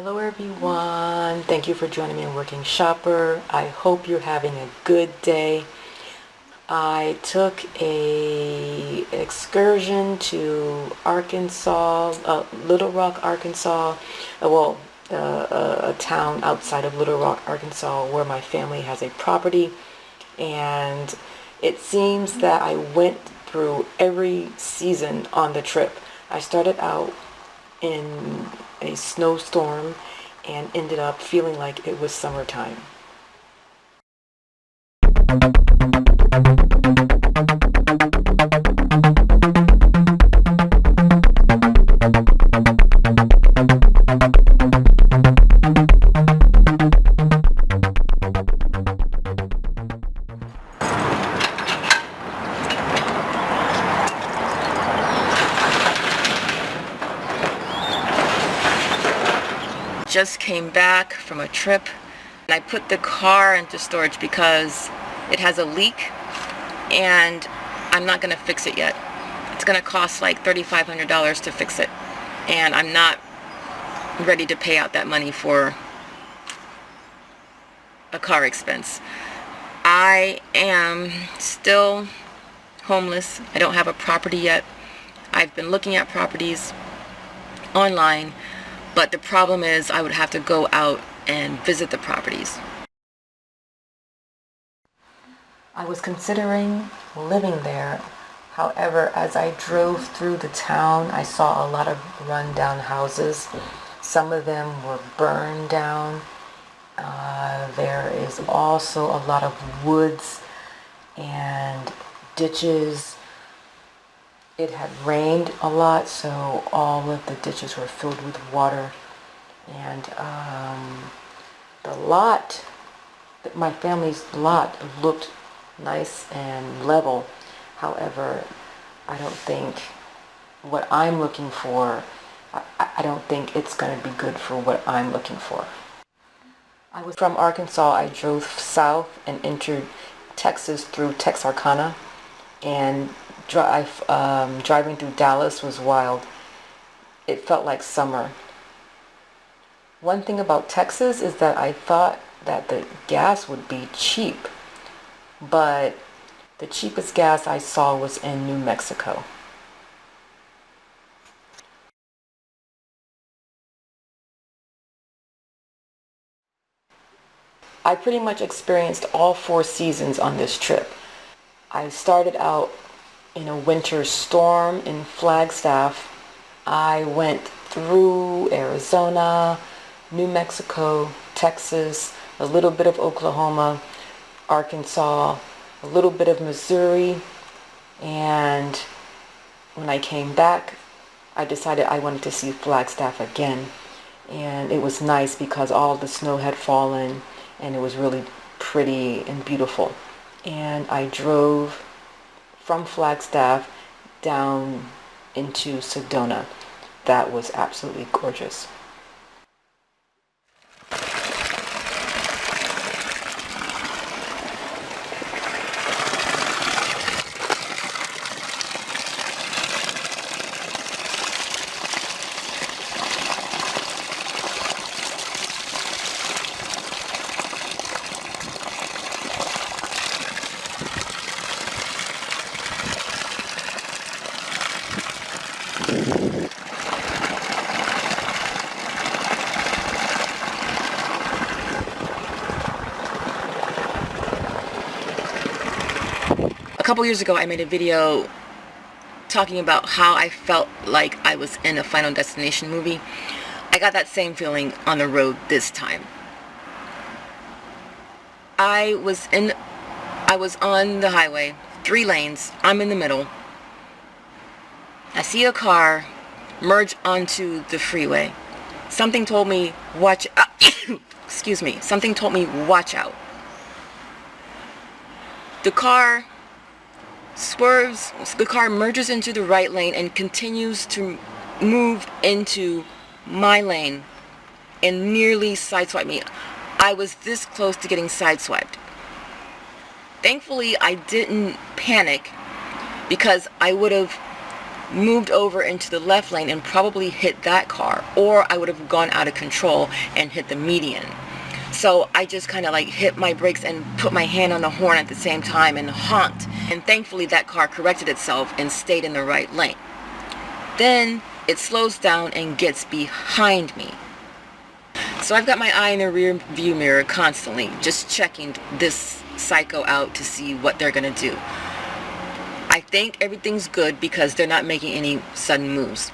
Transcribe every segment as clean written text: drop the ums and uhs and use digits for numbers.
Hello everyone, thank you for joining me on Working Shopper. I hope you're having a good day. I took a excursion to Arkansas, Little Rock, Arkansas, a town outside of Little Rock, Arkansas, where my family has a property, and it seems that I went through every season on the trip. I started out in a snowstorm and ended up feeling like it was summertime. Just came back from a trip and I put the car into storage because it has a leak and I'm not going to fix it yet. It's going to cost like $3,500 to fix it, and I'm not ready to pay out that money for a car expense. I am still homeless. I don't have a property yet. I've been looking at properties online, but the problem is I would have to go out and visit the properties. I was considering living there. However, as I drove through the town, I saw a lot of run-down houses. Some of them were burned down. There is also a lot of woods and ditches. It had rained a lot, so all of the ditches were filled with water. And the lot, my family's lot, looked nice and level. However, I don't think what I'm looking for, I don't think it's going to be good for what I'm looking for. I was from Arkansas. I drove south and entered Texas through Texarkana, and driving through Dallas was wild. It felt like summer. One thing about Texas is that I thought that the gas would be cheap, but the cheapest gas I saw was in New Mexico. I pretty much experienced all 4 seasons on this trip. I started out in a winter storm in Flagstaff. I went through Arizona, New Mexico, Texas, a little bit of Oklahoma, Arkansas, a little bit of Missouri, and when I came back, I decided I wanted to see Flagstaff again. And it was nice because all the snow had fallen and it was really pretty and beautiful. And I drove from Flagstaff down into Sedona. That was absolutely gorgeous. A couple years ago, I made a video talking about how I felt like I was in a Final Destination movie. I got that same feeling on the road this time. I was on the highway, 3 lanes. I'm in the middle. I see a car merge onto the freeway. Something told me watch out. Excuse me. Something told me watch out. The car swerves, the car merges into the right lane and continues to move into my lane and nearly sideswiped me. I was this close to getting sideswiped. Thankfully, I didn't panic because I would have moved over into the left lane and probably hit that car, or I would have gone out of control and hit the median. So I just kind of like hit my brakes and put my hand on the horn at the same time and honked. And thankfully that car corrected itself and stayed in the right lane. Then it slows down and gets behind me. So I've got my eye in the rear view mirror constantly, just checking this psycho out to see what they're gonna do. I think everything's good because they're not making any sudden moves.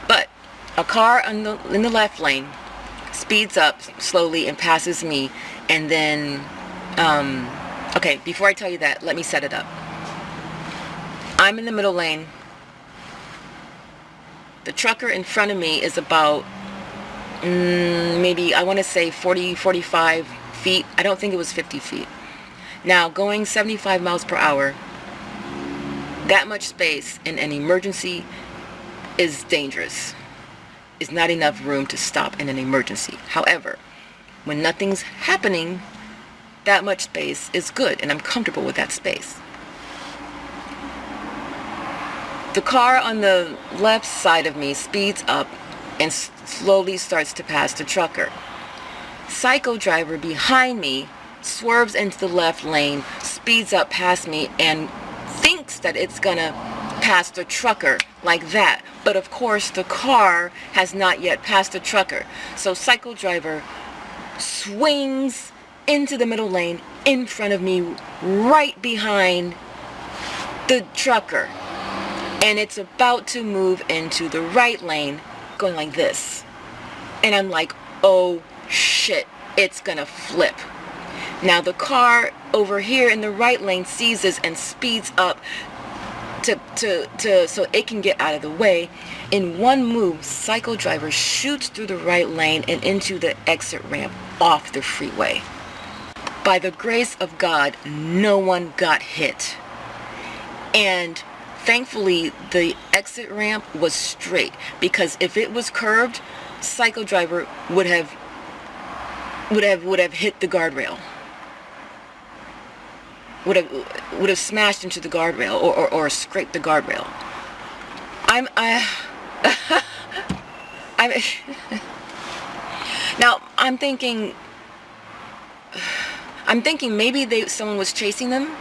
But a car in the left lane speeds up slowly and passes me, and then, okay, before I tell you that, let me set it up. I'm in the middle lane. The trucker in front of me is about, maybe, I want to say 40, 45 feet. I don't think it was 50 feet. Now, going 75 miles per hour, that much space in an emergency is dangerous. Is not enough room to stop in an emergency. However, when nothing's happening, that much space is good, and I'm comfortable with that space. The car on the left side of me speeds up and slowly starts to pass the trucker. Psycho driver behind me swerves into the left lane, speeds up past me, and thinks that it's gonna pass the trucker like that. But of course the car has not yet passed the trucker. So psycho driver swings into the middle lane in front of me, right behind the trucker. And it's about to move into the right lane, going like this. And I'm like, oh shit, it's gonna flip. Now the car over here in the right lane sees this and speeds up so it can get out of the way. In one move, psycho driver shoots through the right lane and into the exit ramp off the freeway. By the grace of God, no one got hit. And thankfully, the exit ramp was straight, because if it was curved, psycho driver would have hit the guardrail. Would have smashed into the guardrail or scraped the guardrail. Now I'm thinking maybe someone was chasing them,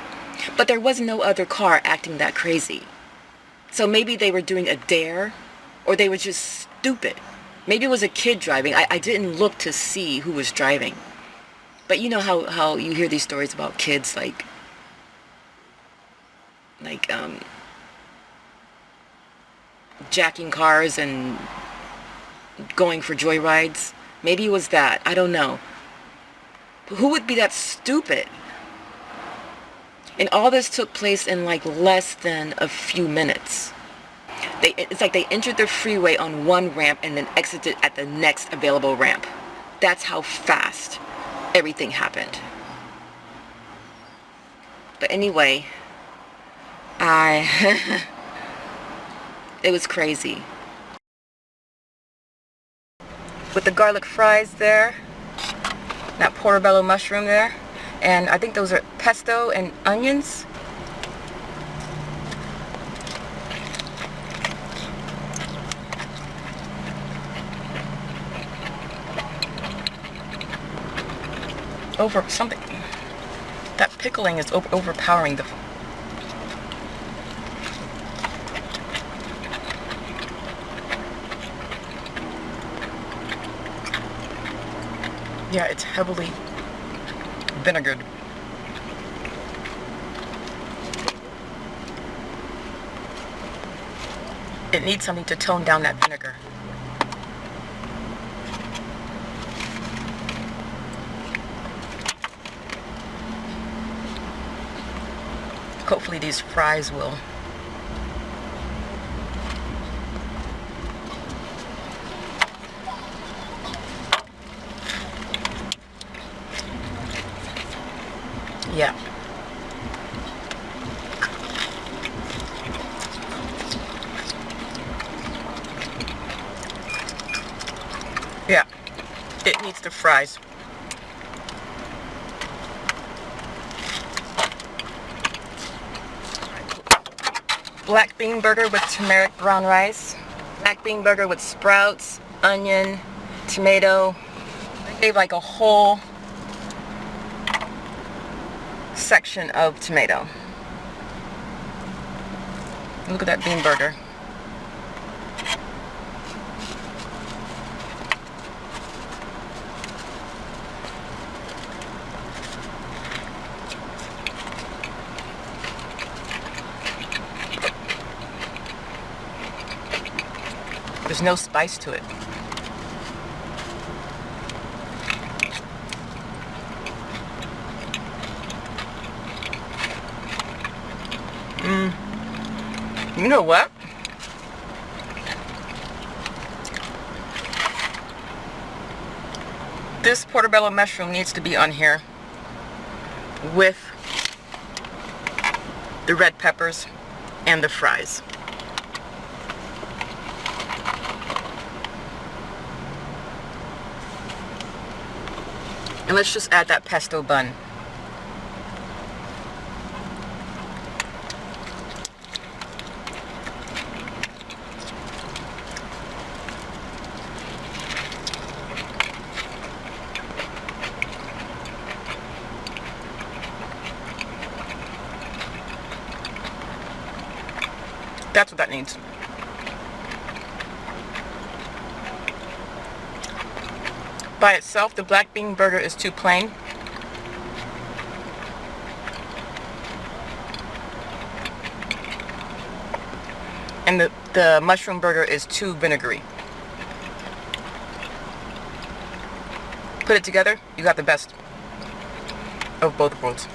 but there was no other car acting that crazy. So maybe they were doing a dare, or they were just stupid. Maybe it was a kid driving. I didn't look to see who was driving. But you know how you hear these stories about kids like jacking cars and going for joyrides. Maybe it was that. I don't know. But who would be that stupid? And all this took place in like less than a few minutes. It's like they entered the freeway on one ramp and then exited at the next available ramp. That's how fast everything happened. But anyway, it was crazy. With the garlic fries there, that portabella mushroom there, and I think those are pesto and onions. That pickling is overpowering the. Yeah, it's heavily vinegared. It needs something to tone down that vinegar. Hopefully these fries will. Yeah. Yeah. It needs the fries. black bean burger with turmeric brown rice. Black bean burger with sprouts, onion, tomato. They gave like a whole section of tomato. Look at that bean burger. There's no spice to it. You know what? This portabella mushroom needs to be on here with the red peppers and the fries. And let's just add that pesto bun. That's what that needs. By itself, the black bean burger is too plain. And the mushroom burger is too vinegary. Put it together, you got the best of both worlds.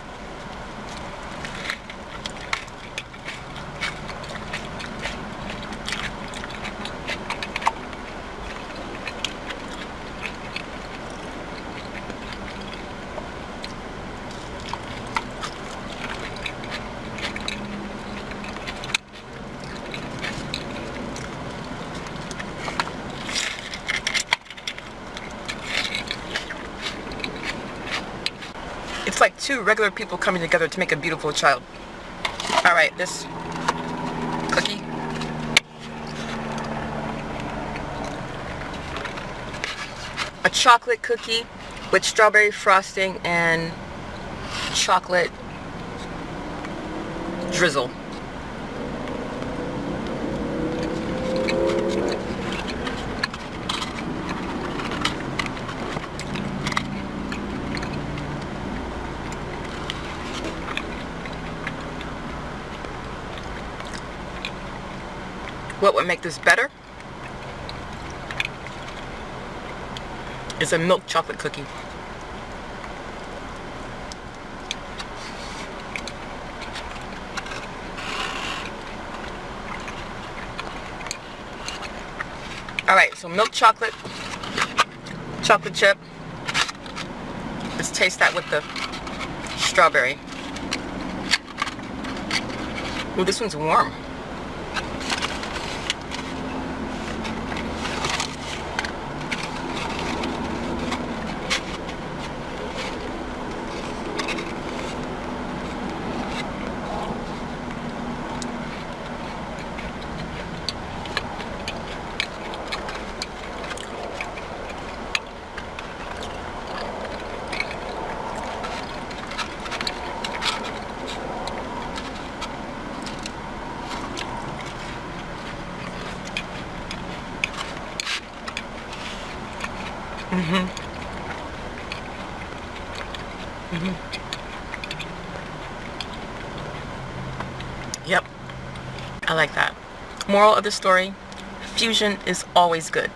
It's like two regular people coming together to make a beautiful child. Alright, this cookie. A chocolate cookie with strawberry frosting and chocolate drizzle. What would make this better is a milk chocolate cookie. Alright, so milk chocolate, chocolate chip. Let's taste that with the strawberry. Ooh, this one's warm. Yep, I like that. Moral of the story, fusion is always good.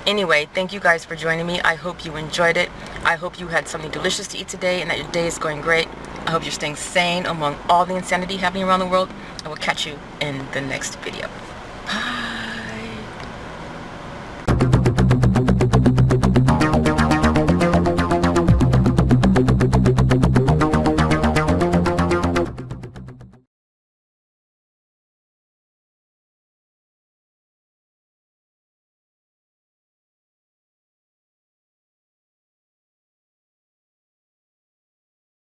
Anyway, thank you guys for joining me. I hope you enjoyed it. I hope you had something delicious to eat today and that your day is going great. I hope you're staying sane among all the insanity happening around the world. I will catch you in the next video. Bye.